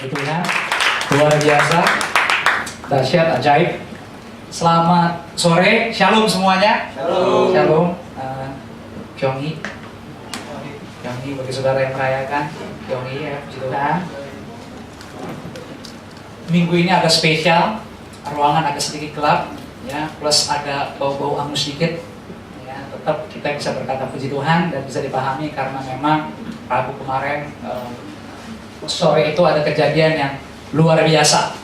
Puji Tuhan, luar biasa, dahsyat, ajaib. Selamat sore, shalom semuanya. Shalom. Shalom. Kyongi bagi saudara yang merayakan Kyongi ya, puji Tuhan. Minggu ini agak spesial, ruangan agak sedikit gelap, ya, plus ada bau-bau angus sedikit. Ya, tetap kita bisa berkata puji Tuhan dan bisa dipahami karena memang Rabu kemarin sore itu ada kejadian yang luar biasa,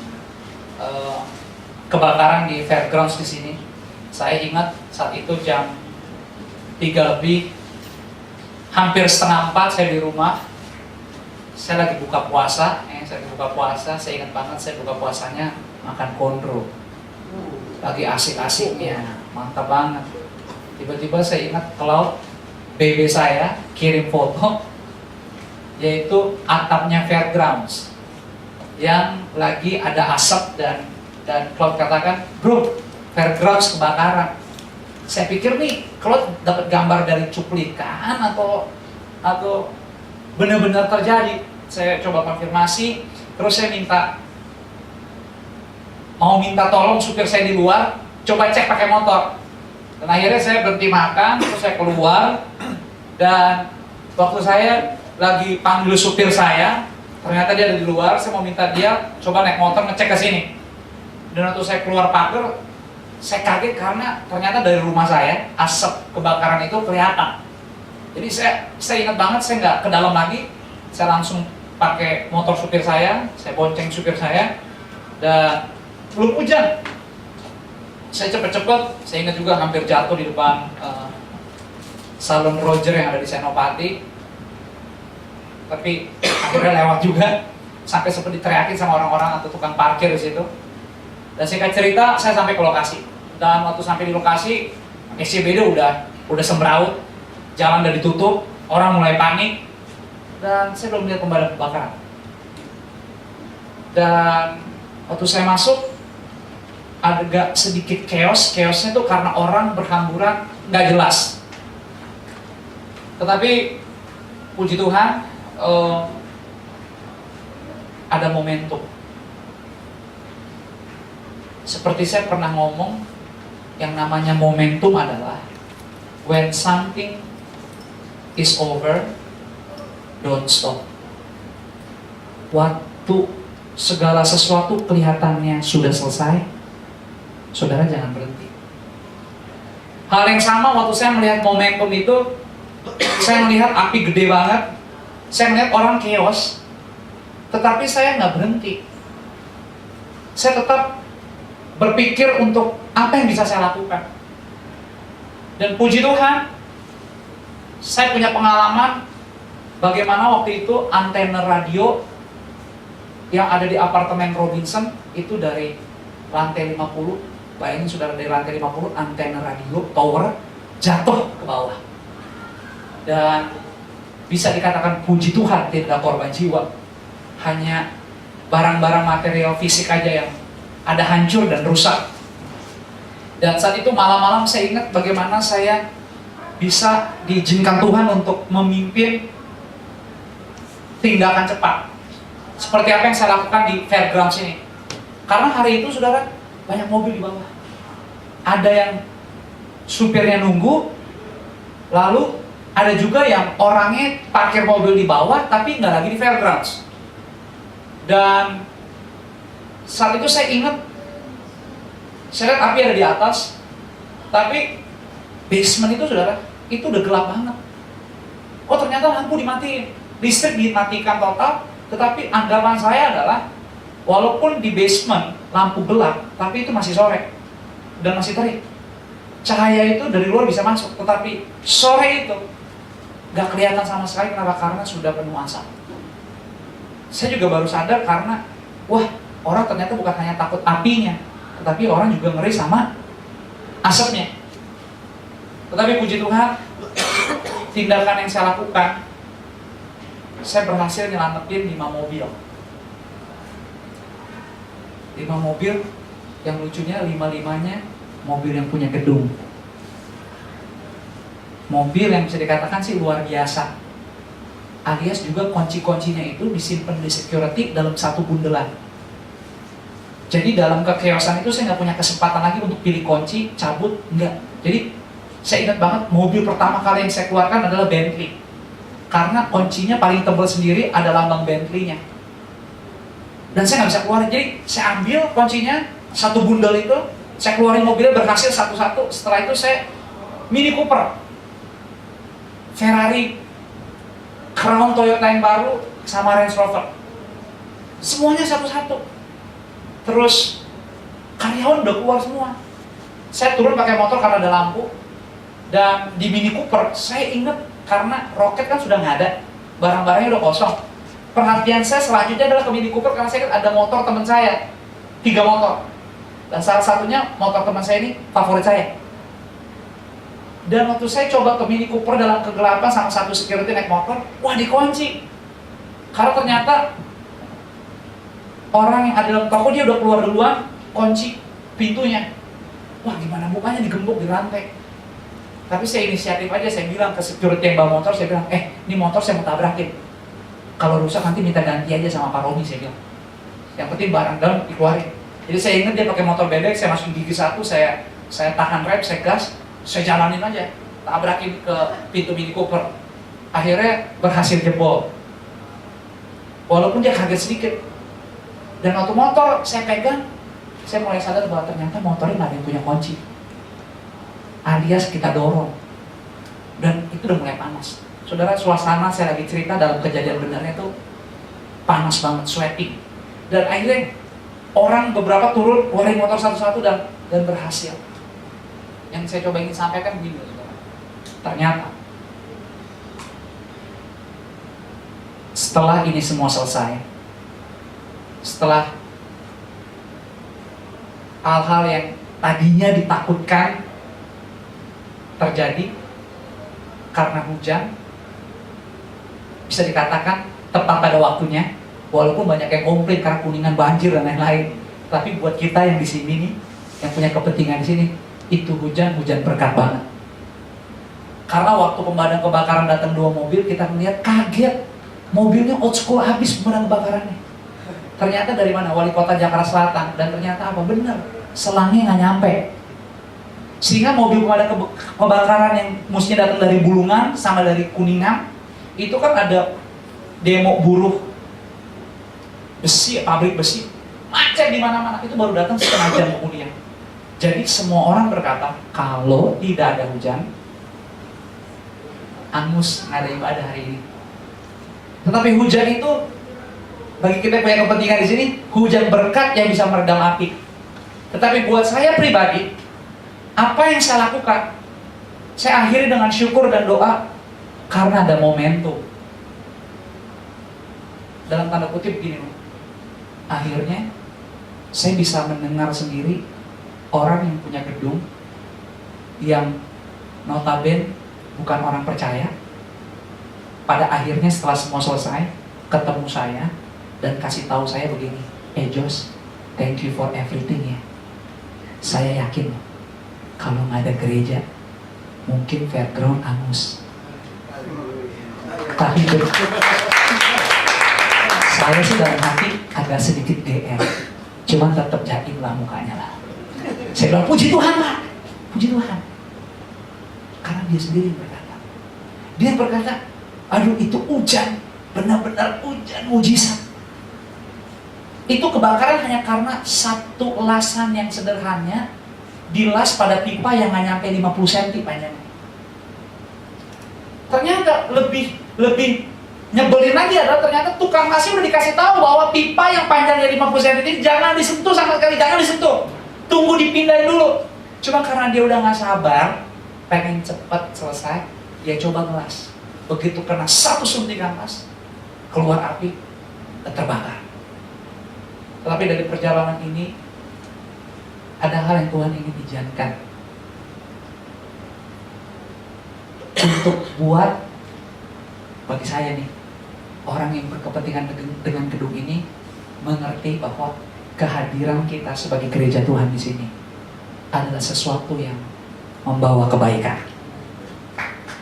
kebakaran di fairgrounds di sini. Saya ingat saat itu jam 3 lebih, hampir setengah 4 saya di rumah. Saya lagi buka puasa, saya ingat banget saya buka puasanya makan kondro. Lagi asik-asiknya, mantap banget. Tiba-tiba saya ingat kalau BB saya kirim foto, yaitu atapnya fairgrounds yang lagi ada asap dan Claude katakan, bro, fairgrounds kebakaran. Saya pikir nih Claude dapat gambar dari cuplikan atau benar-benar terjadi. Saya coba konfirmasi, terus saya mau minta tolong supir saya di luar, coba cek pakai motor. Dan akhirnya saya berhenti makan, terus saya keluar, dan waktu saya lagi panggil supir saya, ternyata dia ada di luar. Saya mau minta dia coba naik motor ngecek ke sini. Dan waktu saya keluar pagar, saya kaget karena ternyata dari rumah saya asap kebakaran itu kelihatan. Jadi saya ingat banget, saya nggak ke dalam lagi, saya langsung pakai motor supir saya bonceng supir saya, dan belum hujan. Saya cepet-cepet, saya ingat juga hampir jatuh di depan salon Roger yang ada di Senopati. Tapi akhirnya lewat juga, sampai sempat diteriakin sama orang-orang atau tukang parkir di situ. Dan singkat cerita, saya sampai ke lokasi. Dan waktu sampai di lokasi, SCBD udah sembraut, jalan udah ditutup, orang mulai panik, dan saya belum lihat pemadam kebakaran. Dan waktu saya masuk, agak sedikit chaosnya tuh karena orang berhamburan nggak jelas. Tetapi puji Tuhan, ada momentum. Seperti saya pernah ngomong, yang namanya momentum adalah when something is over, don't stop. Waktu segala sesuatu kelihatannya sudah selesai, saudara jangan berhenti. Hal yang sama waktu saya melihat momentum itu, saya melihat api gede banget, saya melihat orang chaos, tetapi saya nggak berhenti. Saya tetap berpikir untuk apa yang bisa saya lakukan. Dan puji Tuhan, saya punya pengalaman bagaimana waktu itu antena radio yang ada di apartemen Robinson itu dari lantai 50, bayangin saudara, dari lantai 50 antena radio tower jatuh ke bawah. Dan bisa dikatakan puji Tuhan tidak korban jiwa, hanya barang-barang material fisik aja yang ada hancur dan rusak. Dan saat itu malam-malam saya ingat bagaimana saya bisa diizinkan Tuhan untuk memimpin tindakan cepat seperti apa yang saya lakukan di fairgrounds ini. Karena hari itu saudara, banyak mobil di bawah, ada yang supirnya nunggu, lalu ada juga yang orangnya parkir mobil di bawah tapi nggak lagi di fairgrounds. Dan saat itu saya ingat, saya lihat api ada di atas, tapi basement itu saudara, itu udah gelap banget. Oh ternyata lampu dimatiin, listrik dimatikan total, tetapi anggapan saya adalah walaupun di basement lampu gelap, tapi itu masih sore dan masih terik. Cahaya itu dari luar bisa masuk, tetapi sore itu gak kelihatan sama sekali. Kenapa? Karena sudah penuh asap. Saya juga baru sadar karena, wah, orang ternyata bukan hanya takut apinya, tetapi orang juga ngeri sama asapnya. Tetapi puji Tuhan, tindakan yang saya lakukan, saya berhasil nyelamatin 5 mobil. 5 mobil, yang lucunya 5-5-nya mobil yang punya gedung. Mobil yang bisa dikatakan sih luar biasa. alias juga kunci-kuncinya itu disimpan di security dalam satu bundelan. Jadi dalam kekeosan itu saya nggak punya kesempatan lagi untuk pilih kunci, cabut, enggak. Jadi saya ingat banget mobil pertama kali yang saya keluarkan adalah Bentley. Karena kuncinya paling tebal sendiri ada lambang Bentley-nya. Dan saya nggak bisa keluarin, jadi saya ambil kuncinya, satu bundel itu, saya keluarin mobilnya berhasil satu-satu. Setelah itu saya Mini Cooper, Ferrari, Crown Toyota yang baru, sama Range Rover. Semuanya satu-satu. Terus karyawan udah keluar semua. Saya turun pakai motor karena ada lampu. Dan di Mini Cooper, saya ingat karena roket kan sudah nggak ada, barang-barangnya udah kosong. Perhatian saya selanjutnya adalah ke Mini Cooper karena saya ingat ada motor teman saya, 3 motor. Dan salah satunya motor teman saya ini favorit saya. Dan waktu saya coba ke Mini Cooper dalam kegelapan sama satu security naik motor, wah dikunci. Karena ternyata orang yang ada dalam toko dia udah keluar duluan, kunci pintunya. Wah gimana bukanya, digembok di rantai. Tapi saya inisiatif aja, saya bilang ke security yang bawa motor, saya bilang, ini motor saya mau tabrakin. Kalau rusak nanti minta ganti aja sama Pak Romi, saya bilang. Yang penting barang dalam dikeluarin. Jadi saya ingat dia pakai motor bebek, saya masukin gigi satu, saya tahan rem, saya gas, saya jalanin aja, tabrakin ke pintu Mini Cooper. Akhirnya berhasil jebol. Walaupun dia kaget sedikit. Dan waktu motor saya pegang, saya mulai sadar bahwa ternyata motornya nggak ada yang punya kunci. Alias kita dorong. Dan itu udah mulai panas. Saudara, suasana saya lagi cerita dalam kejadian benarnya itu panas banget, sweating. Dan akhirnya orang beberapa turun, keluarin motor satu-satu dan berhasil. Yang saya coba ingin sampaikan begini, saudara. Ternyata setelah ini semua selesai, setelah hal-hal yang tadinya ditakutkan terjadi karena hujan, bisa dikatakan tepat pada waktunya. Walaupun banyak yang komplain karena Kuningan banjir dan lain-lain, tapi buat kita yang di sini nih, yang punya kepentingan di sini, itu hujan berkat banget. Karena waktu pemadam kebakaran datang 2 mobil, kita melihat kaget, mobilnya old school habis pemadam kebakarannya. Ternyata dari mana? Wali Kota Jakarta Selatan. Dan ternyata apa? Benar, selangnya nggak nyampe. Sehingga mobil pemadam kebakaran yang mestinya datang dari Bulungan sama dari Kuningan, itu kan ada demo buruh besi, pabrik besi, macet di mana-mana. Itu baru datang setengah jam kemudian. Jadi semua orang berkata, kalau tidak ada hujan, angus nggak ada ibadah hari ini. Tetapi hujan itu bagi kita yang punya kepentingan di sini, hujan berkat yang bisa meredam api. Tetapi buat saya pribadi, apa yang saya lakukan, saya akhiri dengan syukur dan doa karena ada momentum. Dalam tanda kutip gini, akhirnya saya bisa mendengar sendiri orang yang punya gedung yang notabene bukan orang percaya, pada akhirnya setelah semua selesai ketemu saya dan kasih tahu saya begini, Jos, thank you for everything ya. Saya yakin kalau nggak ada gereja mungkin fairground angus. Tapi saya sih dalam hati agak sedikit GR, cuman tetap jaim lah mukanya lah. Saya bilang puji Tuhan Pak, puji Tuhan. Karena dia sendiri yang berkata. Dia berkata, aduh itu hujan, benar-benar hujan mujizat. Itu kebakaran hanya karena satu elasan yang sederhana dilas pada pipa yang nggak nyampe 50 cm panjangnya. Ternyata lebih nyebelin lagi adalah ternyata tukang nasi udah dikasih tahu bahwa pipa yang panjangnya 50 cm ini jangan disentuh sama sekali, jangan disentuh. Tunggu dipindahin dulu. Cuma karena dia udah nggak sabar, pengen cepat selesai, dia coba ngelas. Begitu kena satu suntikan las, keluar api, terbakar. Tetapi dari perjalanan ini ada hal yang Tuhan ingin izinkan untuk buat bagi saya nih, orang yang berkepentingan dengan gedung ini mengerti bahwa kehadiran kita sebagai gereja Tuhan di sini adalah sesuatu yang membawa kebaikan.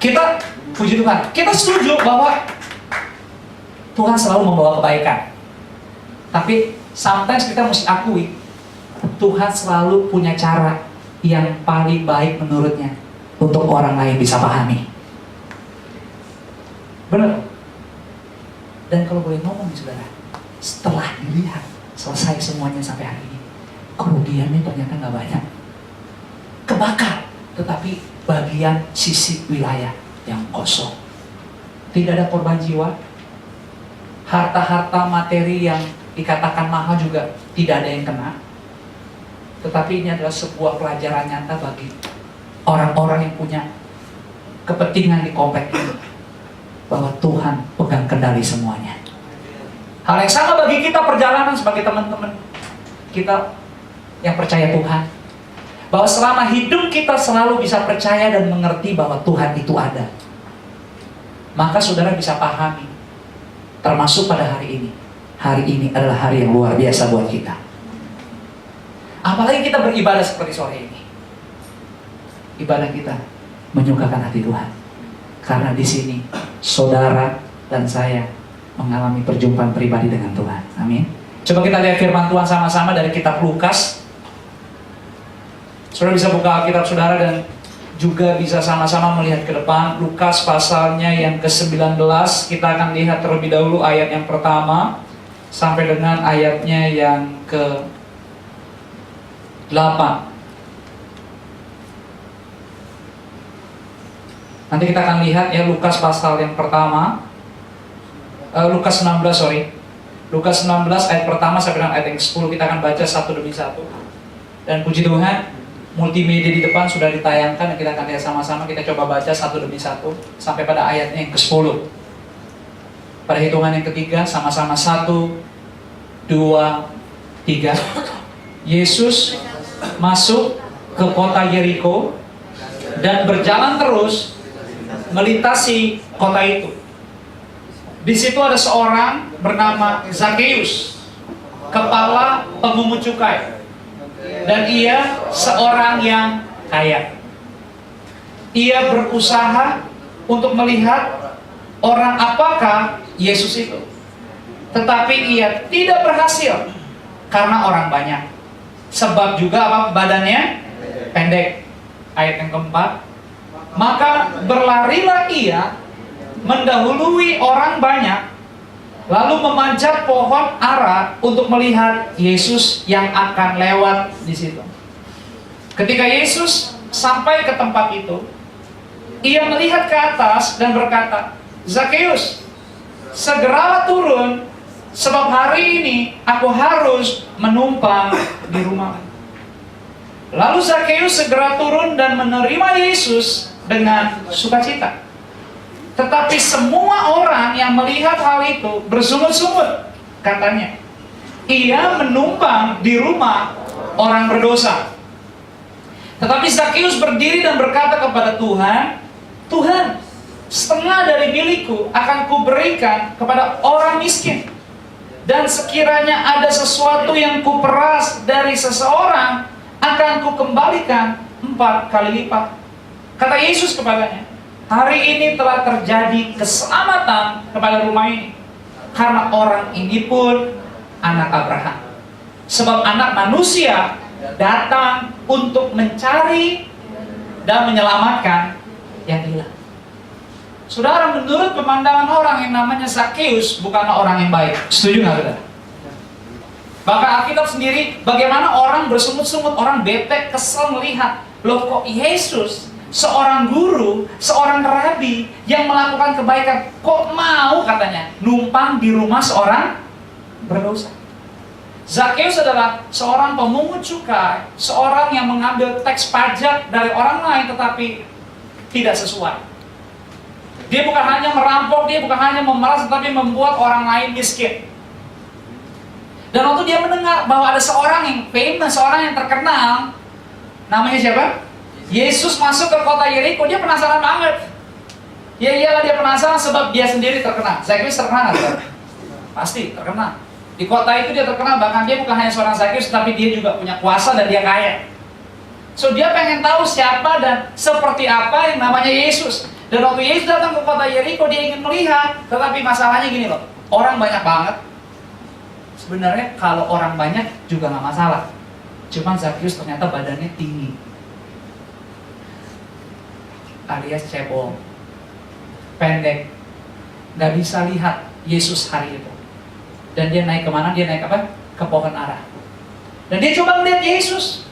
Kita, puji Tuhan, kita setuju bahwa Tuhan selalu membawa kebaikan. Tapi sometimes kita mesti akui, Tuhan selalu punya cara yang paling baik menurutnya untuk orang lain bisa pahami. Benar? Dan kalau boleh ngomong nih saudara, setelah dilihat selesai semuanya sampai hari ini, kerugiannya ternyata nggak banyak. Kebakar, tetapi bagian sisi wilayah yang kosong. Tidak ada korban jiwa. Harta-harta materi yang dikatakan mahal juga tidak ada yang kena. Tetapi ini adalah sebuah pelajaran nyata bagi orang-orang yang punya kepentingan di komplek ini, bahwa Tuhan pegang kendali semuanya. Hal yang sama bagi kita perjalanan sebagai teman-teman kita yang percaya Tuhan, bahwa selama hidup kita selalu bisa percaya dan mengerti bahwa Tuhan itu ada. Maka saudara bisa pahami, termasuk pada hari ini. Hari ini adalah hari yang luar biasa buat kita. Apalagi kita beribadah seperti sore ini. Ibadah kita menyukakan hati Tuhan. Karena di sini saudara dan saya mengalami perjumpaan pribadi dengan Tuhan. Amin. Coba kita lihat firman Tuhan sama-sama dari kitab Lukas. Saudara bisa buka Alkitab saudara dan juga bisa sama-sama melihat ke depan. Lukas pasalnya yang ke-19. Kita akan lihat terlebih dahulu ayat yang pertama sampai dengan ayatnya yang ke-8. Nanti kita akan lihat ya Lukas pasal yang pertama, Lukas 19 Lukas 19 ayat pertama sampai dengan ayat yang ke-10. Kita akan baca satu demi satu. Dan puji Tuhan, multimedia di depan sudah ditayangkan dan kita akan lihat sama-sama. Kita coba baca satu demi satu sampai pada ayatnya yang ke-10. Pada hitungan yang ketiga sama-sama 1, 2, 3. Yesus masuk ke kota Yeriko dan berjalan terus melintasi kota itu. Di situ ada seorang bernama Zakheus, kepala pemungut cukai, dan ia seorang yang kaya. Ia berusaha untuk melihat orang apakah Yesus itu, tetapi ia tidak berhasil karena orang banyak. Sebab juga apa? Badannya pendek. Ayat yang keempat. Maka berlarilah ia mendahului orang banyak, lalu memanjat pohon ara untuk melihat Yesus yang akan lewat di situ. Ketika Yesus sampai ke tempat itu, ia melihat ke atas dan berkata, Zakheus, segeralah turun, sebab hari ini aku harus menumpang di rumah. Lalu Zakheus segera turun dan menerima Yesus dengan sukacita. Tetapi semua orang yang melihat hal itu bersungut-sungut, katanya, ia menumpang di rumah orang berdosa. Tetapi Zakheus berdiri dan berkata kepada Tuhan, Tuhan, setengah dari milikku akan kuberikan kepada orang miskin. Dan sekiranya ada sesuatu yang kuperas dari seseorang, akan kukembalikan 4 kali lipat. Kata Yesus kepadanya, hari ini telah terjadi keselamatan kepada rumah ini, karena orang ini pun anak Abraham. Sebab anak manusia datang untuk mencari dan menyelamatkan yang hilang. Saudara, menurut pemandangan orang yang namanya Zakheus bukanlah orang yang baik. Setuju nggak, saudara? Bahkan Alkitab sendiri, bagaimana orang bersungut-sungut, orang bete, kesel melihat, loh kok Yesus, seorang guru, seorang rabi yang melakukan kebaikan, kok mau katanya numpang di rumah seorang berdosa. Zakheus adalah seorang pemungut cukai, seorang yang mengambil teks pajak dari orang lain tetapi tidak sesuai. Dia bukan hanya merampok, dia bukan hanya memeras, tetapi membuat orang lain miskin. Dan waktu dia mendengar bahwa ada seorang yang famous, seorang yang terkenal, namanya siapa? Yesus masuk ke kota Yeriko, dia penasaran banget. Ya iyalah dia penasaran sebab dia sendiri terkenal. Zakheus terkenal nggak? Pasti terkenal. Di kota itu dia terkenal, bahkan dia bukan hanya seorang Zakheus, tapi dia juga punya kuasa dan dia kaya. So dia pengen tahu siapa dan seperti apa yang namanya Yesus. Dan waktu Yesus datang ke kota Yeriko, dia ingin melihat, tetapi masalahnya gini loh. Orang banyak banget. Sebenarnya kalau orang banyak juga nggak masalah. Cuman Zakheus ternyata badannya tinggi, alias cebol, pendek, nggak bisa lihat Yesus hari itu. Dan dia naik kemana? Dia naik apa? Ke pohon ara. Dan dia coba melihat Yesus.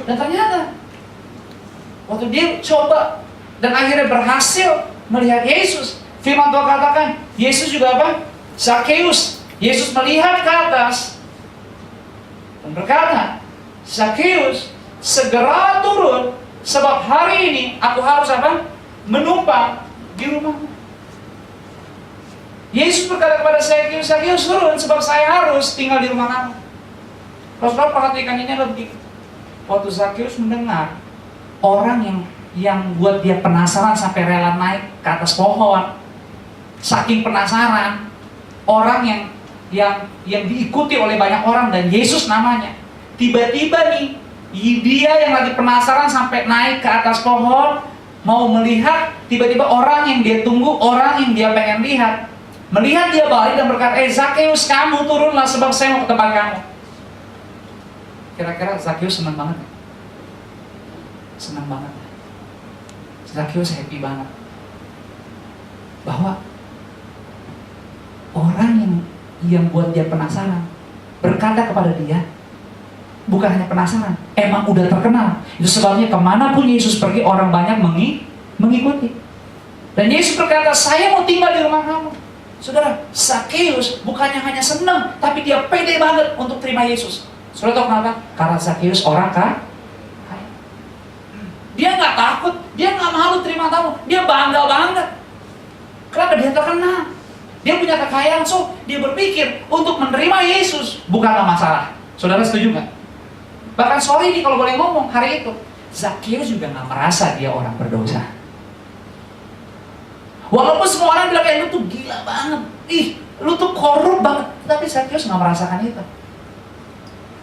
Dan ternyata waktu dia coba dan akhirnya berhasil melihat Yesus, firman Tuhan katakan, Yesus juga apa? Zakheus. Yesus melihat ke atas dan berkata, Zakheus, segera turun, sebab hari ini aku harus apa? Menumpang di rumahmu. Yesus berkata kepada Zakheus, Zakheus turun, sebab saya harus tinggal di rumah kamu. Kalau saudara perhatikan ini adalah begitu. Waktu Zakheus mendengar orang yang buat dia penasaran sampai rela naik ke atas pohon, saking penasaran, orang yang diikuti oleh banyak orang dan Yesus namanya. Tiba-tiba nih, dia yang lagi penasaran sampai naik ke atas pohon, mau melihat, tiba-tiba orang yang dia tunggu, orang yang dia pengen lihat, melihat dia balik dan berkata, Zakheus, kamu turunlah sebab saya mau ke tempat kamu. Kira-kira Zakheus senang banget? Senang banget. Zakheus happy banget. Bahwa orang yang buat dia penasaran berkata kepada dia, bukan hanya penasaran, emang udah terkenal. Itu sebabnya kemanapun Yesus pergi, orang banyak mengikuti. Dan Yesus berkata, saya mau tinggal di rumah kamu. Saudara, Zakheus bukannya hanya senang, tapi dia pede banget untuk terima Yesus. Saudara tahu kenapa? Karena Zakheus orang kaya. Dia nggak takut, dia nggak malu terima tamu, dia bangga banget. Kenapa? Dia terkenal, dia punya kekayaan, so dia berpikir untuk menerima Yesus bukanlah masalah. Saudara setuju nggak? Bahkan sorry nih kalau boleh ngomong, hari itu Zakheus juga nggak merasa dia orang berdosa. Walaupun semua orang bilang kayak lu tuh gila banget, lu tuh korup banget, tapi Zakheus nggak merasakan itu.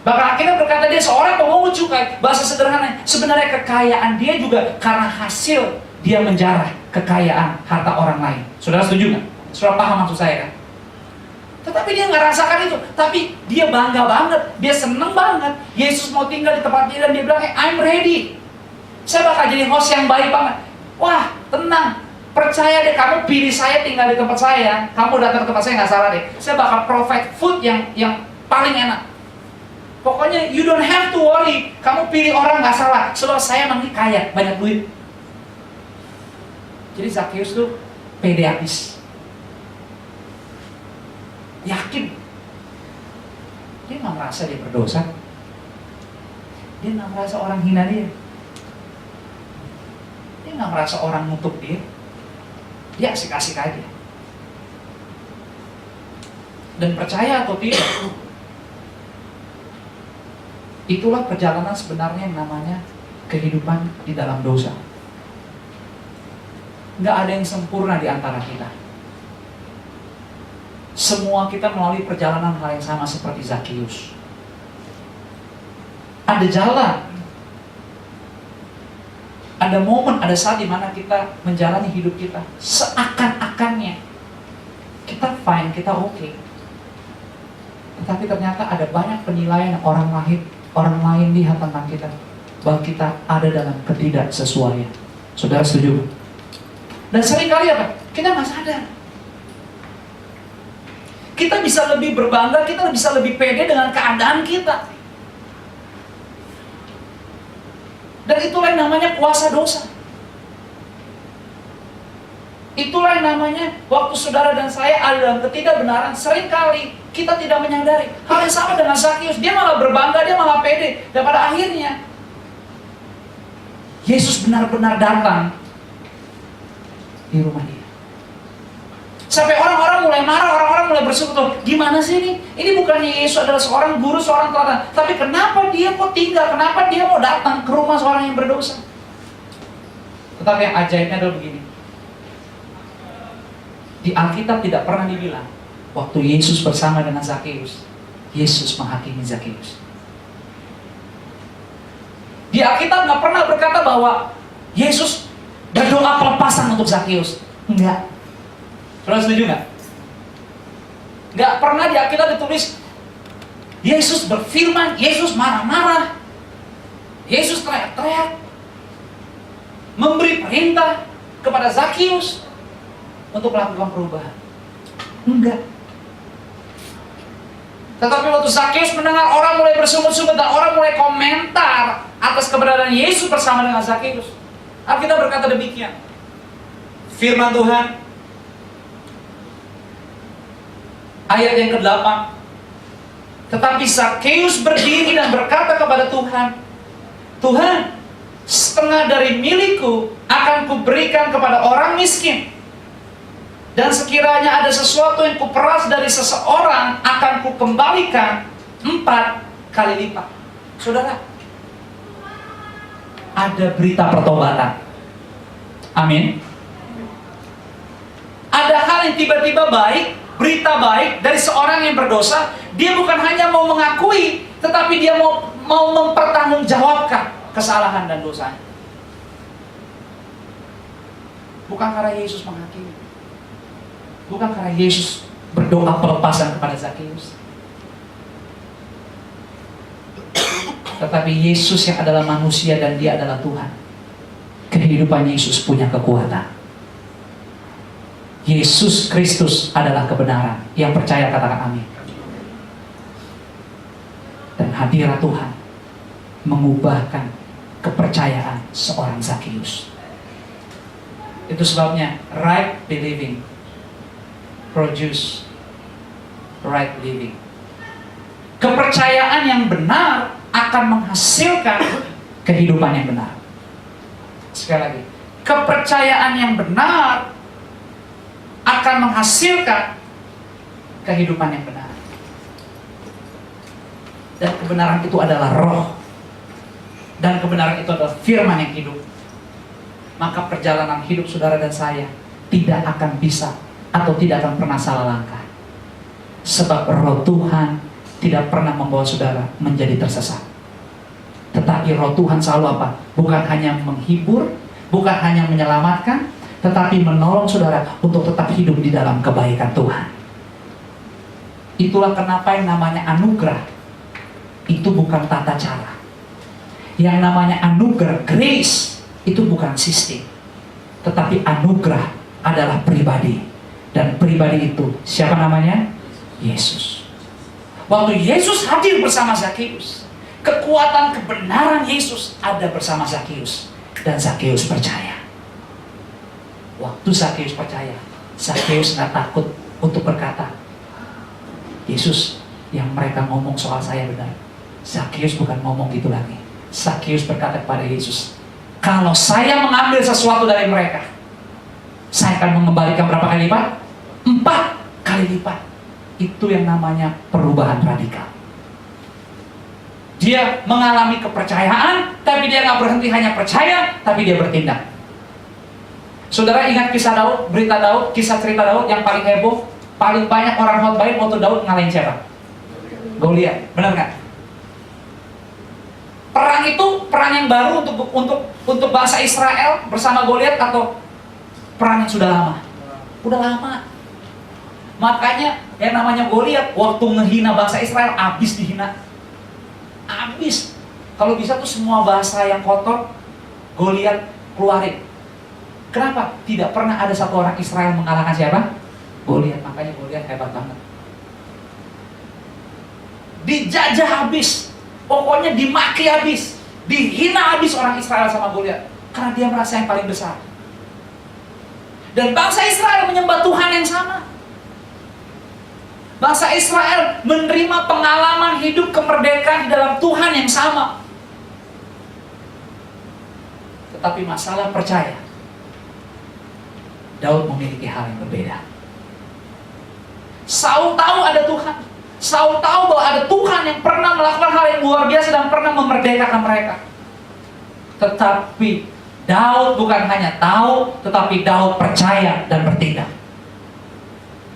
Bahkan akhirnya berkata dia seorang pemungut cukai. Bahasa sederhana, sebenarnya kekayaan dia juga karena hasil dia menjarah kekayaan harta orang lain. Saudara setuju nggak? Saudara paham maksud saya kan? Tetapi dia nggak rasakan itu. Tapi dia bangga banget, dia seneng banget. Yesus mau tinggal di tempat dia dan dia bilang, I'm ready. Saya bakal jadi host yang baik banget. Wah, tenang. Percaya deh, kamu pilih saya tinggal di tempat saya. Kamu datang ke tempat saya nggak salah deh. Saya bakal provide food yang paling enak. Pokoknya you don't have to worry. Kamu pilih orang nggak salah. Sebab saya emang kaya, banyak duit. Jadi Zakheus tuh pede habis. Yakin. Dia nggak merasa dia berdosa. Dia nggak merasa orang hina dia. Dia nggak merasa orang nutup dia. Dia asik-asik aja. Dan percaya atau tidak, itulah perjalanan sebenarnya yang namanya kehidupan di dalam dosa. Nggak ada yang sempurna di antara kita. Semua kita melalui perjalanan hal yang sama seperti Zakheus. Ada jalan, ada momen, ada saat di mana kita menjalani hidup kita seakan-akannya kita fine, kita oke. Tetapi ternyata ada banyak penilaian orang lain lihat tentang kita, bahwa kita ada dalam ketidaksesuaian. Saudara setuju? Dan seringkali apa? Kita nggak sadar. Kita bisa lebih berbangga, kita bisa lebih pede dengan keadaan kita. Dan itulah yang namanya kuasa dosa. Itulah yang namanya waktu saudara dan saya ada dalam ketidakbenaran, seringkali kita tidak menyadari. Hal yang sama dengan Zakheus, dia malah berbangga, dia malah pede. Dan pada akhirnya Yesus benar-benar datang di rumah dia. Sampai orang-orang mulai marah, orang-orang mulai bersekutu. Gimana sih ini? Ini bukannya Yesus adalah seorang guru, seorang teladan. Tapi kenapa dia mau tinggal? Kenapa dia mau datang ke rumah seorang yang berdosa? Tetapi yang ajaibnya adalah begini. Di Alkitab tidak pernah dibilang waktu Yesus bersama dengan Zakheus, Yesus menghakimi Zakheus. Di Alkitab nggak pernah berkata bahwa Yesus berdoa pelepasan untuk Zakheus. Enggak. Saudara setuju nggak? Nggak pernah di Alkitab ditulis Yesus berfirman, Yesus marah-marah, Yesus teriak-teriak, memberi perintah kepada Zakius untuk melakukan perubahan. Enggak. Tetapi waktu Zakius mendengar orang mulai bersungut-sungut dan orang mulai komentar atas keberadaan Yesus bersama dengan Zakius, Alkitab berkata demikian. Firman Tuhan ayat yang ke-8. Tetapi Zakius berdiri dan berkata kepada Tuhan, Tuhan, setengah dari milikku akan kuberikan kepada orang miskin. Dan sekiranya ada sesuatu yang kuperas dari seseorang, akan kukembalikan 4 kali lipat. Saudara, ada berita pertobatan. Amin. Ada hal yang tiba-tiba baik, berita baik dari seorang yang berdosa. Dia bukan hanya mau mengakui, tetapi dia mau mempertanggungjawabkan kesalahan dan dosanya. Bukan karena Yesus menghakimi, bukan karena Yesus berdoa pelepasan kepada Zakius, tetapi Yesus yang adalah manusia dan dia adalah Tuhan. Kehidupan Yesus punya kekuatan. Yesus Kristus adalah kebenaran. Yang percaya katakan amin. Dan hadirat Tuhan mengubahkan kepercayaan seorang Zakius. Itu sebabnya right believing produce right living. Kepercayaan yang benar akan menghasilkan kehidupan yang benar. Sekali lagi, kepercayaan yang benar akan menghasilkan kehidupan yang benar. Dan kebenaran itu adalah roh. Dan kebenaran itu adalah firman yang hidup. Maka perjalanan hidup saudara dan saya tidak akan bisa atau tidak akan pernah salah langkah. Sebab roh Tuhan tidak pernah membawa saudara menjadi tersesat. Tetapi roh Tuhan selalu apa? Bukan hanya menghibur, bukan hanya menyelamatkan, tetapi menolong saudara untuk tetap hidup di dalam kebaikan Tuhan. Itulah kenapa yang namanya anugerah itu bukan tata cara. Yang namanya anugerah, grace, itu bukan sistem. Tetapi anugerah adalah pribadi. Dan pribadi itu siapa namanya? Yesus. Waktu Yesus hadir bersama Zakius, kekuatan kebenaran Yesus ada bersama Zakius. Dan Zakius percaya. Waktu Zakius percaya, Zakius gak takut untuk berkata, Yesus, yang mereka ngomong soal saya benar. Zakius bukan ngomong gitu lagi. Zakius berkata kepada Yesus, kalau saya mengambil sesuatu dari mereka, saya akan mengembalikan berapa kali lipat? 4 kali lipat. Itu yang namanya perubahan radikal. Dia mengalami kepercayaan, tapi dia gak berhenti hanya percaya, tapi dia bertindak. Saudara ingat kisah Daud, berita Daud, kisah cerita Daud yang paling heboh, paling banyak orang khotbahin waktu Daud ngalahin siapa? Goliat, benar nggak? Perang itu perang yang baru untuk bangsa Israel bersama Goliat atau perang yang sudah lama? Udah lama. Makanya yang namanya Goliat waktu ngehina bangsa Israel habis dihina. Habis. Kalau bisa tuh semua bahasa yang kotor Goliat keluarin. Kenapa? Tidak pernah ada satu orang Israel mengalahkan siapa? Goliat. Makanya Goliat hebat banget. Dijajah habis, pokoknya dimaki habis, dihina habis orang Israel sama Goliat, karena dia merasa yang paling besar. Dan bangsa Israel menyembah Tuhan yang sama. Bangsa Israel menerima pengalaman hidup kemerdekaan di dalam Tuhan yang sama. Tetapi masalah percaya, Daud memiliki hal yang berbeda. Saul tahu ada Tuhan. Saul tahu bahwa ada Tuhan yang pernah melakukan hal yang luar biasa dan pernah memerdekakan mereka. Tetapi Daud bukan hanya tahu, tetapi Daud percaya dan bertindak.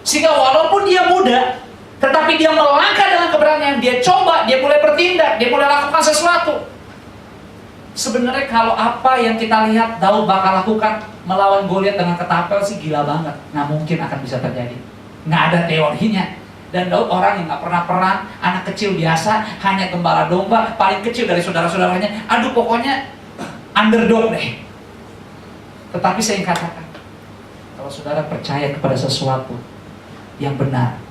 Sehingga walaupun dia muda, tetapi dia melangkah dengan keberanian. Dia coba, dia mulai bertindak, dia mulai lakukan sesuatu. Sebenarnya kalau apa yang kita lihat Daud bakal lakukan melawan Goliat dengan ketapel sih gila banget. Nggak mungkin akan bisa terjadi. Nggak ada teorinya. Dan Daud orang yang gak pernah perang, anak kecil biasa, hanya gembala domba, paling kecil dari saudara-saudaranya. Aduh pokoknya underdog deh. Tetapi saya katakan, kalau saudara percaya kepada sesuatu yang benar,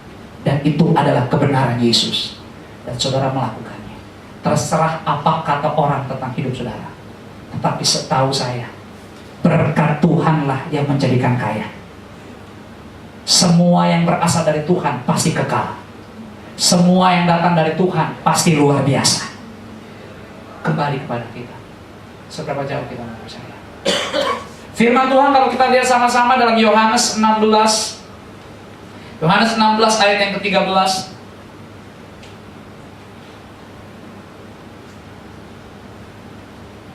dan itu adalah kebenaran Yesus, dan saudara melakukannya, terserah apa kata orang tentang hidup saudara. Tetapi setahu saya, berkat Tuhanlah yang menjadikan kaya. Semua yang berasal dari Tuhan pasti kekal. Semua yang datang dari Tuhan pasti luar biasa. Kembali kepada kita, seberapa jauh kita mau percaya. Firman Tuhan kalau kita lihat sama-sama dalam Yohanes 16. Yohanes 16 ayat yang ke-13.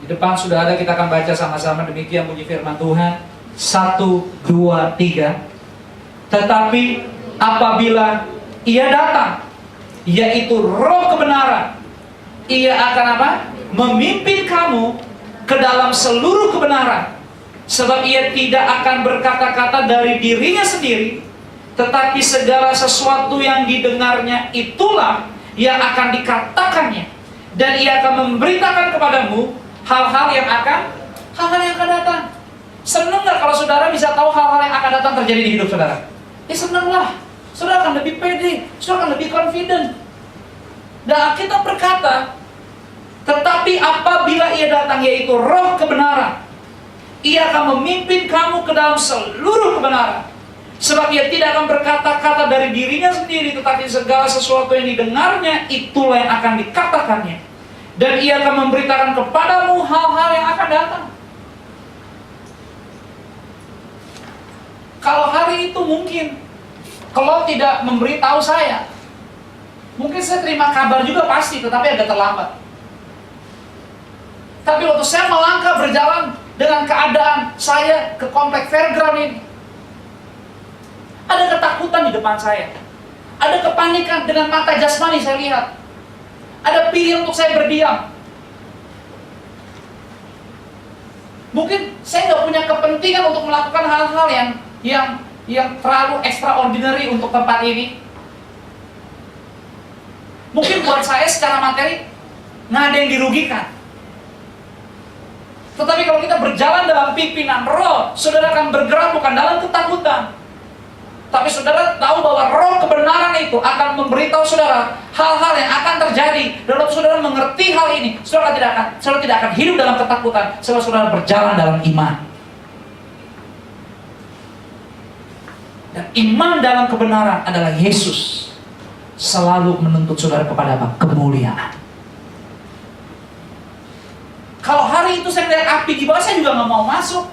Di depan sudah ada, kita akan baca sama-sama. Demikian bunyi firman Tuhan. 1, 2, 3. Tetapi apabila Ia datang, yaitu Roh kebenaran, Ia akan apa? Memimpin kamu ke dalam seluruh kebenaran. Sebab Ia tidak akan berkata-kata dari dirinya sendiri, tetapi segala sesuatu yang didengarnya itulah yang akan dikatakannya, dan Ia akan memberitakan kepadamu hal-hal yang akan datang. Senang nggak kalau saudara bisa tahu hal-hal yang akan datang terjadi di hidup saudara? Ya senanglah. Saudara akan lebih pede, saudara akan lebih confident. Dan kita berkata, tetapi apabila Ia datang, yaitu Roh kebenaran, Ia akan memimpin kamu ke dalam seluruh kebenaran. Sebab Ia tidak akan berkata-kata dari dirinya sendiri, tetapi segala sesuatu yang didengarnya itulah yang akan dikatakannya. Dan Ia akan memberitakan kepadamu hal-hal yang akan datang. Kalau hari itu mungkin, kalau tidak memberitahu saya, mungkin saya terima kabar juga pasti, tetapi agak terlambat. Tapi waktu saya melangkah berjalan dengan keadaan saya ke komplek Fairground ini, ada ketakutan di depan saya, ada kepanikan dengan mata jasmani saya lihat, ada pilih untuk saya berdiam. Mungkin saya nggak punya kepentingan untuk melakukan hal-hal yang terlalu extraordinary untuk tempat ini. Mungkin buat saya secara materi nggak ada yang dirugikan. Tetapi kalau kita berjalan dalam pimpinan Roh, saudara akan bergerak bukan dalam ketakutan, tapi saudara tahu bahwa Roh kebenaran itu akan memberitahu saudara hal-hal yang akan terjadi. Dan waktu saudara mengerti hal ini, saudara tidak akan hidup dalam ketakutan, sebab saudara berjalan dalam iman. Dan iman dalam kebenaran adalah Yesus selalu menuntut saudara kepada apa? Kemuliaan. Kalau hari itu saya melihat api di bawah, saya juga nggak mau masuk.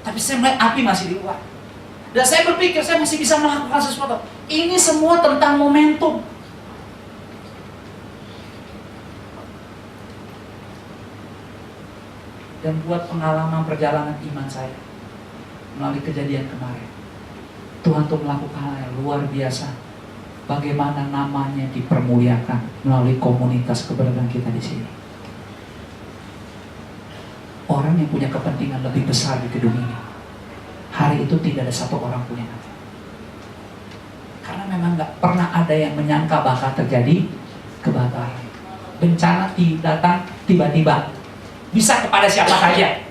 Tapi saya melihat api masih di luar. Dan saya berpikir saya masih bisa melakukan sesuatu. Ini semua tentang momentum. Dan buat pengalaman perjalanan iman saya melalui kejadian kemarin, Tuhan tuh melakukan hal yang luar biasa. Bagaimana namanya dipermuliakan melalui komunitas keberadaan kita di sini. Orang yang punya kepentingan lebih besar di gedung ini, hari itu tidak ada satu orang pun yang ada. Karena memang gak pernah ada yang menyangka bakal terjadi kebakaran. Bencana datang tiba-tiba, bisa kepada siapa saja.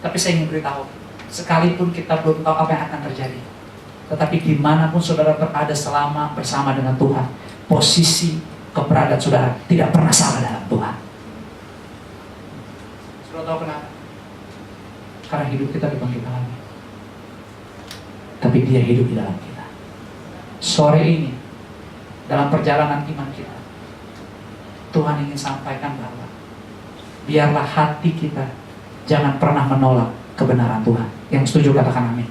Tapi saya ingin beritahu, sekalipun kita belum tahu apa yang akan terjadi, tetapi dimanapun saudara berada selama bersama dengan Tuhan, posisi keberadaan saudara tidak pernah salah dalam Tuhan. Saudara tahu kenapa? Karena hidup kita dibangkitkan lagi, tapi Dia hidup di dalam kita. Sore ini, dalam perjalanan iman kita, Tuhan ingin sampaikan bahwa biarlah hati kita jangan pernah menolak kebenaran Tuhan. Yang setuju katakan amin.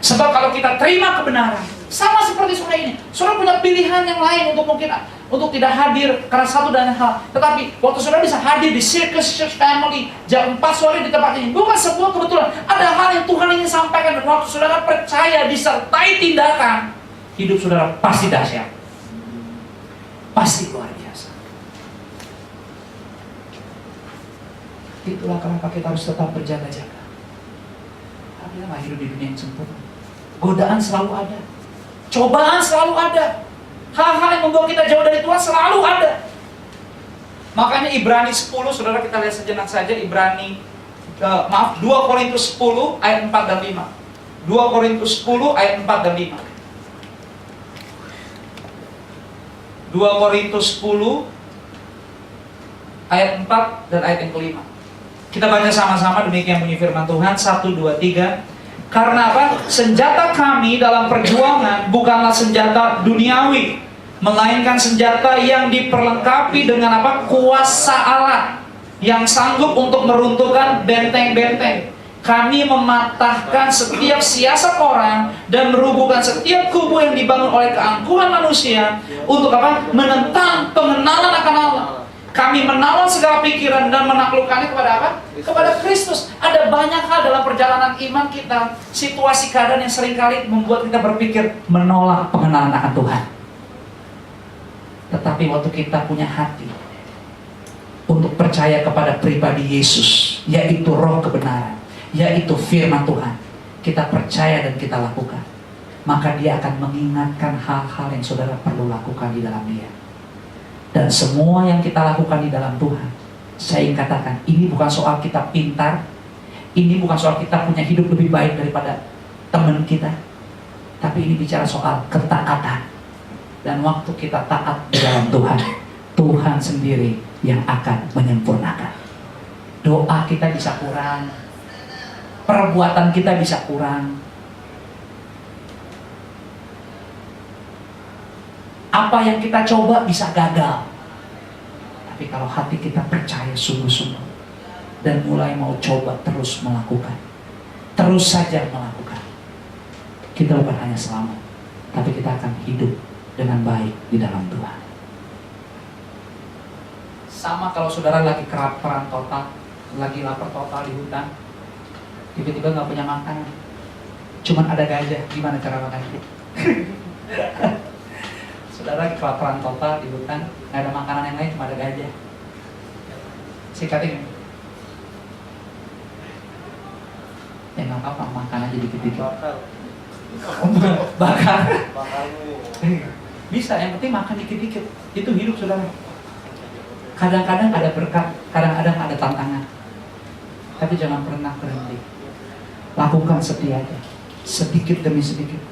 Sebab kalau kita terima kebenaran, sama seperti sore ini, saudara punya pilihan yang lain untuk tidak hadir karena satu dan hal. Tetapi waktu saudara bisa hadir di Circus Church Family jam 4 sore di tempat ini, bukan sebuah kebetulan. Ada hal yang Tuhan ingin sampaikan, dan waktu saudara percaya disertai tindakan, hidup saudara pasti dahsyat, pasti luar biasa. Itulah kenapa kita harus tetap berjaga-jaga. Kita nggak hidup di dunia yang sempurna. Godaan selalu ada. Cobaan selalu ada. Hal-hal yang membuat kita jauh dari Tuhan selalu ada. Makanya Ibrani 10, saudara, kita lihat sejenak saja. 2 Korintus 10 ayat 4 dan 5. 2 Korintus 10 ayat 4 dan 5. 2 Korintus 10 ayat 4 dan ayat yang kelima. Kita baca sama-sama, demikian bunyi firman Tuhan. 1, 2, 3. Karena apa? Senjata kami dalam perjuangan bukanlah senjata duniawi, melainkan senjata yang diperlengkapi dengan apa? Kuasa Allah yang sanggup untuk meruntuhkan benteng-benteng. Kami mematahkan setiap siasat orang dan merubuhkan setiap kubu yang dibangun oleh keangkuhan manusia untuk apa? Menentang pengenalan akan Allah. Kami menawan segala pikiran dan menaklukkannya kepada apa? Kepada Kristus. Ada banyak hal dalam perjalanan iman kita, situasi keadaan yang seringkali membuat kita berpikir menolak pengenalan akan Tuhan. Tetapi waktu kita punya hati untuk percaya kepada pribadi Yesus, yaitu roh kebenaran, yaitu firman Tuhan, kita percaya dan kita lakukan, maka Dia akan mengingatkan hal-hal yang saudara perlu lakukan di dalam Dia. Dan semua yang kita lakukan di dalam Tuhan, saya ingin katakan, ini bukan soal kita pintar, ini bukan soal kita punya hidup lebih baik daripada teman kita, tapi ini bicara soal ketaatan. Dan waktu kita taat di dalam Tuhan, Tuhan sendiri yang akan menyempurnakan. Doa kita bisa kurang, perbuatan kita bisa kurang, apa yang kita coba bisa gagal. Tapi kalau hati kita percaya sungguh-sungguh dan mulai mau coba terus melakukan, terus saja melakukan, kita bukan hanya selamat, tapi kita akan hidup dengan baik di dalam Tuhan. Sama kalau saudara lagi kelaparan total, lagi lapar total di hutan, tiba-tiba nggak punya makanan, cuman ada gajah, gimana cara makan? Saudara lagi kelaparan total di hutan, nggak ada makanan yang lain, cuma ada gajah. Sikatin. Ya nggak apa-apa, makan aja dikit-dikit. Bakar. Bisa, yang penting makan dikit-dikit. Itu hidup, saudara. Kadang-kadang ada berkat, kadang-kadang ada tantangan. Tapi jangan pernah berhenti. Lakukan setia aja. Sedikit demi sedikit,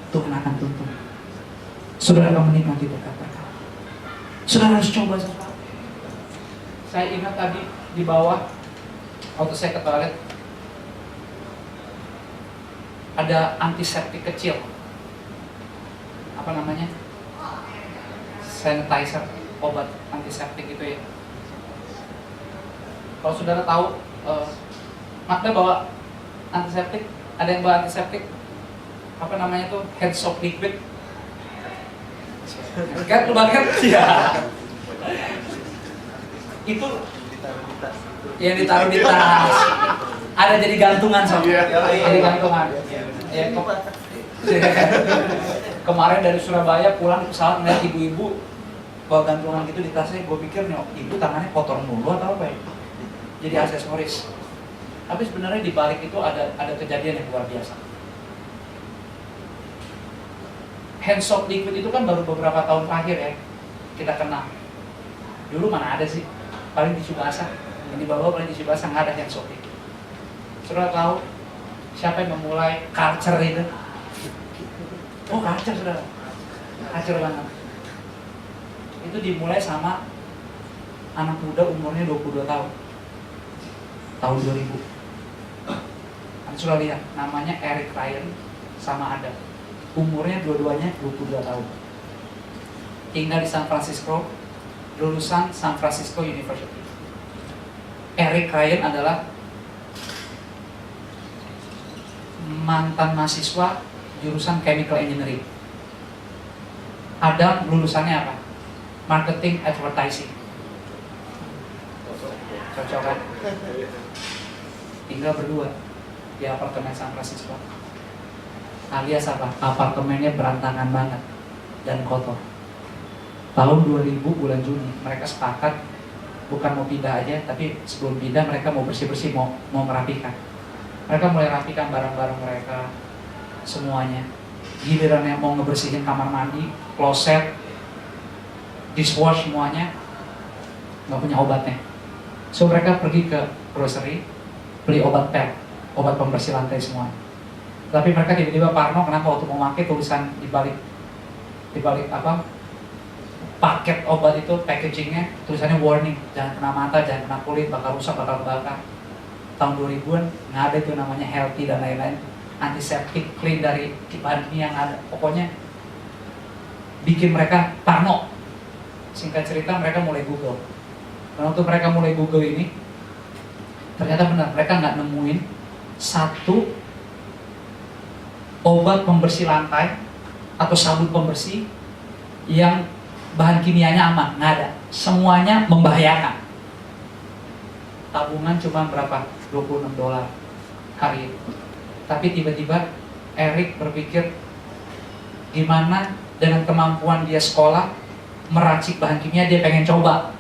Tuhan akan tuntun. Saudara akan menikmati berkat-berkat. Saudara harus coba sesuatu. Saya ingat tadi di bawah, waktu saya ke toilet, ada antiseptik kecil. Apa namanya? Sanitizer, obat antiseptik itu ya. Kalau saudara tahu, Magda bawa antiseptik, ada yang bawa antiseptik, apa namanya tuh, hand soap liquid. Kan lu banget? Iya. Itu yang ditaruh di tas. Ada jadi gantungan sama. Jadi gantungan. Ya, kemarin dari Surabaya pulang di pesawat ngeliat ibu-ibu bawa gantungan gitu di tasnya. Gue pikir nih, ibu tangannya kotor mulu atau apa ya? Jadi aksesoris. Tapi sebenarnya di balik itu ada kejadian yang luar biasa. Hand soap liquid itu kan baru beberapa tahun terakhir ya kita kenal. Dulu mana ada sih? Paling tisu basah. Yang dibawa paling tisu basah, nggak ada hand soap liquid. Saudara tahu siapa yang memulai culture itu? Oh, culture, saudara. Culture banget. Itu dimulai sama anak muda umurnya 22 tahun. Tahun 2000. Anda sudah lihat, namanya Eric Ryan sama Adam. Umurnya dua-duanya 22 tahun. Tinggal di San Francisco, lulusan San Francisco University. Eric Ryan adalah mantan mahasiswa jurusan Chemical Engineering. Adam lulusannya apa? Marketing Advertising. Cocok kan? Tinggal berdua di apartemen San Francisco. Alias apa? Apartemennya berantakan banget dan kotor. Tahun 2000 bulan Juni mereka sepakat bukan mau pindah aja, tapi sebelum pindah mereka mau bersih-bersih, mau merapikan. Mereka mulai rapikan barang-barang mereka semuanya. giliran yang mau ngebersihin kamar mandi, kloset, dishwash semuanya nggak punya obatnya. So mereka pergi ke grocery, beli obat pet, obat pembersih lantai semua. Tapi mereka tiba-tiba parno, kenapa waktu mau pakai tulisan di balik apa paket obat itu, packagingnya tulisannya warning, jangan kena mata, jangan kena kulit, bakal rusak, bakal bakar. Tahun 2000-an nggak ada itu namanya healthy dan lain-lain, antiseptik, clean dari bahan kimia yang ada. Pokoknya bikin mereka parno. Singkat cerita mereka mulai Google. Dan waktu mereka mulai Google ini, ternyata benar, mereka nggak nemuin satu obat pembersih lantai atau sabun pembersih yang bahan kimianya aman, nggak ada. Semuanya membahayakan. Tabungan cuma berapa? $26 hari itu. Tapi tiba-tiba Eric berpikir, gimana dengan kemampuan dia sekolah meracik bahan kimia, dia pengen coba.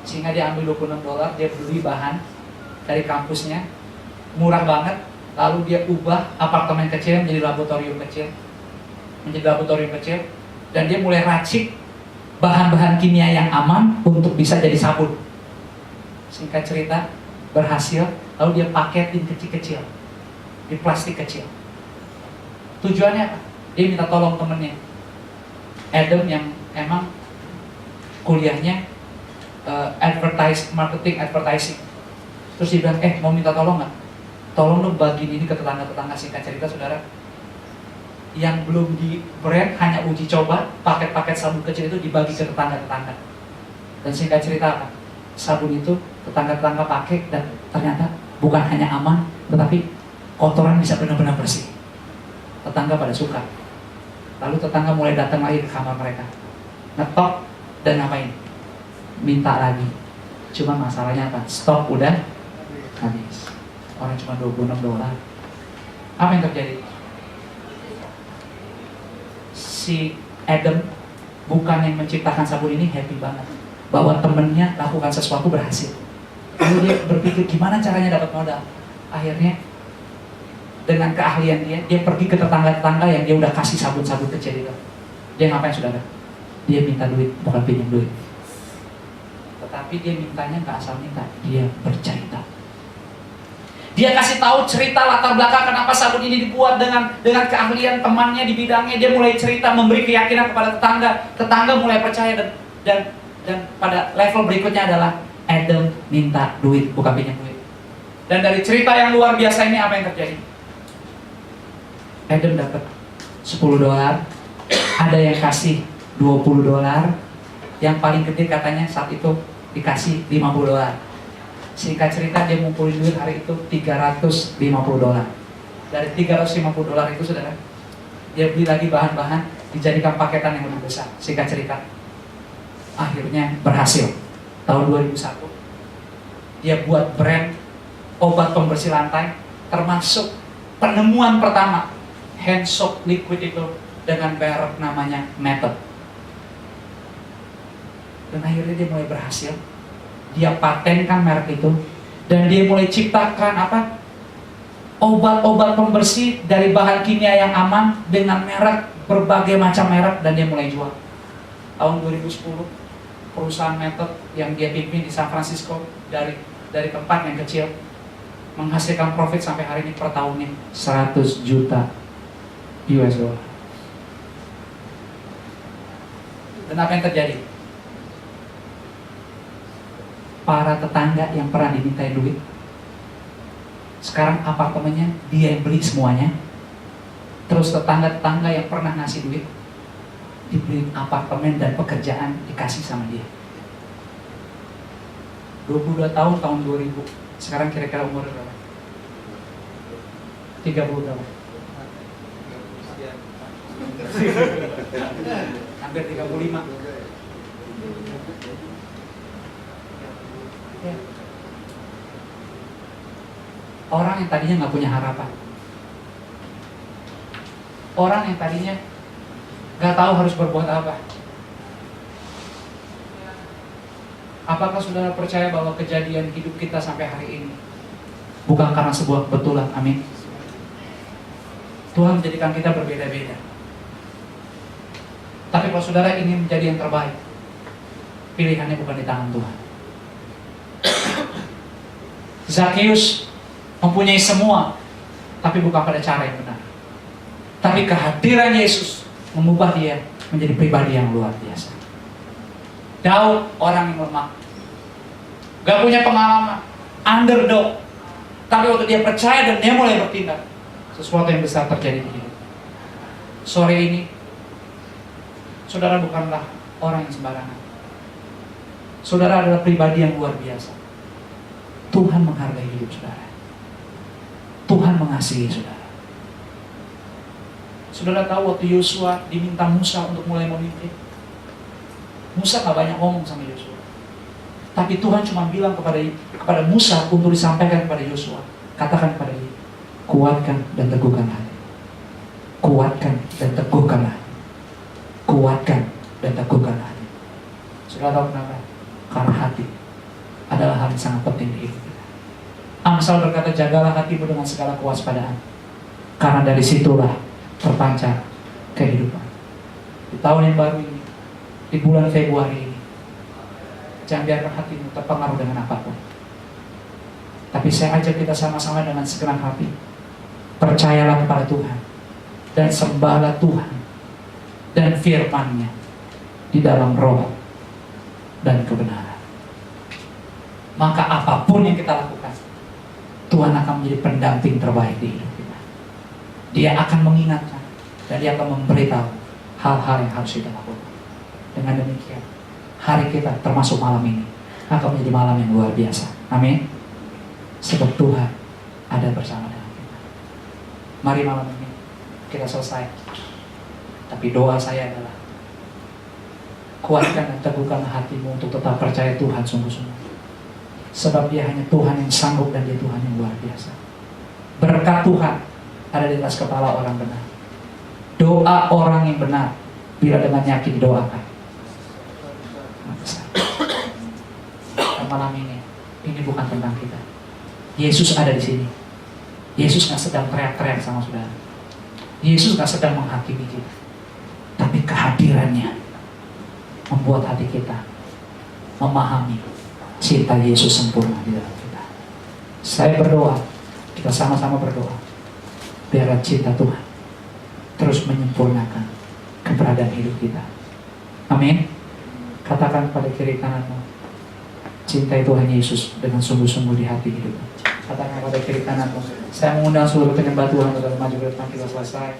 Sehingga dia ambil $26, dia beli bahan dari kampusnya, murah banget. Lalu dia ubah apartemen kecil menjadi laboratorium kecil, dan dia mulai racik bahan-bahan kimia yang aman untuk bisa jadi sabun. Singkat cerita, berhasil. Lalu dia paketin kecil-kecil di plastik kecil. Tujuannya apa? Dia minta tolong temennya Adam yang emang kuliahnya marketing advertising. Terus dia bilang, mau minta tolong nggak? Tolong dong bagiin ini ke tetangga-tetangga. Singkat cerita saudara, yang belum di brand, hanya uji coba, paket-paket sabun kecil itu dibagi ke tetangga-tetangga. Dan singkat cerita apa? Sabun itu tetangga-tetangga pakai, dan ternyata bukan hanya aman, tetapi kotoran bisa benar-benar bersih. Tetangga pada suka. Lalu tetangga mulai datang lagi ke kamar mereka, ngetok dan ngapain? Minta lagi. Cuma masalahnya apa? Stok udah habis. Orang cuma $26. Apa yang terjadi? Si Adam bukan yang menciptakan sabun ini happy banget bahwa temennya lakukan sesuatu berhasil. Lalu dia berpikir gimana caranya dapat modal. Akhirnya dengan keahlian dia pergi ke tetangga-tetangga yang dia udah kasih sabun-sabun kecil itu. Dia ngapain saudara? Dia minta duit, bukan pinjam duit. Tetapi dia mintanya nggak asal minta, dia bercerita. Dia kasih tahu cerita latar belakang kenapa sabun ini dibuat dengan keahlian temannya di bidangnya. Dia mulai cerita, memberi keyakinan kepada tetangga. Tetangga mulai percaya dan pada level berikutnya adalah Adam minta duit, bukan pinjam duit. Dan dari cerita yang luar biasa ini apa yang terjadi? Adam dapat $10, ada yang kasih $20, yang paling gede katanya saat itu dikasih $50. Singkat cerita dia ngumpulin duit hari itu $350. Dari $350 itu saudara, dia beli lagi bahan-bahan, dijadikan paketan yang lebih besar. Singkat cerita, akhirnya berhasil. Tahun 2001 dia buat brand obat pembersih lantai, termasuk penemuan pertama hand soap liquid itu dengan merek namanya Method. Dan akhirnya dia mulai berhasil. Dia patenkan merek itu, dan dia mulai ciptakan apa? Obat-obat pembersih dari bahan kimia yang aman dengan merek, berbagai macam merek, dan dia mulai jual. Tahun 2010 perusahaan Method yang dia pimpin di San Francisco dari tempat yang kecil menghasilkan profit sampai hari ini per tahunnya $100 juta. Dan apa yang terjadi? Para tetangga yang pernah dimintai duit, sekarang apartemennya dia yang beli semuanya. Terus tetangga-tetangga yang pernah ngasih duit, dibeli apartemen dan pekerjaan dikasih sama dia. 22 tahun, tahun 2000. Sekarang kira-kira umur berapa? 30 berapa? Hampir 35. Ya. Orang yang tadinya nggak punya harapan, orang yang tadinya nggak tahu harus berbuat apa. Apakah saudara percaya bahwa kejadian hidup kita sampai hari ini bukan karena sebuah kebetulan? Amin. Tuhan menjadikan kita berbeda-beda. Tapi kalau saudara ingin menjadi yang terbaik, pilihannya bukan di tangan Tuhan. Zakheus mempunyai semua, tapi bukan pada cara yang benar. Tapi kehadiran Yesus mengubah dia menjadi pribadi yang luar biasa. Daud orang yang lemah, gak punya pengalaman, underdog. Tapi waktu dia percaya dan dia mulai bertindak, sesuatu yang besar terjadi di hidup. Sore ini, saudara bukanlah orang yang sembarangan. Saudara adalah pribadi yang luar biasa. Tuhan menghargai hidup saudara. Tuhan mengasihi saudara. Saudara tahu waktu Yosua diminta Musa untuk mulai memimpin, Musa gak banyak ngomong sama Yosua. Tapi Tuhan cuma bilang kepada Musa untuk disampaikan kepada Yosua. Katakan kepada dia, kuatkan dan teguhkan hati. Kuatkan dan teguhkan hati. Kuatkan dan teguhkan hati. Saudara tahu kenapa? Karena hati adalah hal yang sangat penting di hidup kita. Amsal berkata, jagalah hatimu dengan segala kewaspadaan, karena dari situlah terpancar kehidupan. Di tahun yang baru ini, di bulan Februari ini, jangan biarkan hatimu terpengaruh dengan apapun. Tapi saya ajak kita sama-sama dengan segenap hati, percayalah kepada Tuhan dan sembahlah Tuhan dan firman-Nya di dalam roh dan kebenaran. Maka apapun yang kita lakukan, Tuhan akan menjadi pendamping terbaik di hidup kita. Dia akan mengingatkan dan Dia akan memberitahu hal-hal yang harus kita lakukan. Dengan demikian, hari kita termasuk malam ini akan menjadi malam yang luar biasa. Amin. Sebab Tuhan ada bersama dengan kita. Mari malam ini kita selesai. Tapi doa saya adalah, kuatkan dan teguhkan hatimu untuk tetap percaya Tuhan sungguh-sungguh. Sebab Dia hanya Tuhan yang sanggup dan Dia Tuhan yang luar biasa. Berkat Tuhan ada di atas kepala orang benar. Doa orang yang benar bila dengan yakin didoakan, dan malam ini bukan tentang kita. Yesus ada di sini. Yesus gak sedang teriak-teriak sama saudara. Yesus gak sedang menghakimi kita. Tapi kehadirannya membuat hati kita memahami cinta Yesus sempurna di dalam kita. Saya berdoa, kita sama-sama berdoa, biarlah cinta Tuhan terus menyempurnakan keberadaan hidup kita. Amin. Katakan pada kiri kananmu, cintai Tuhan Yesus dengan sungguh-sungguh di hati hidupmu. Katakan pada kiri kananmu, saya mengundang seluruh penyembah Tuhan untuk maju ke depan, kita selesai.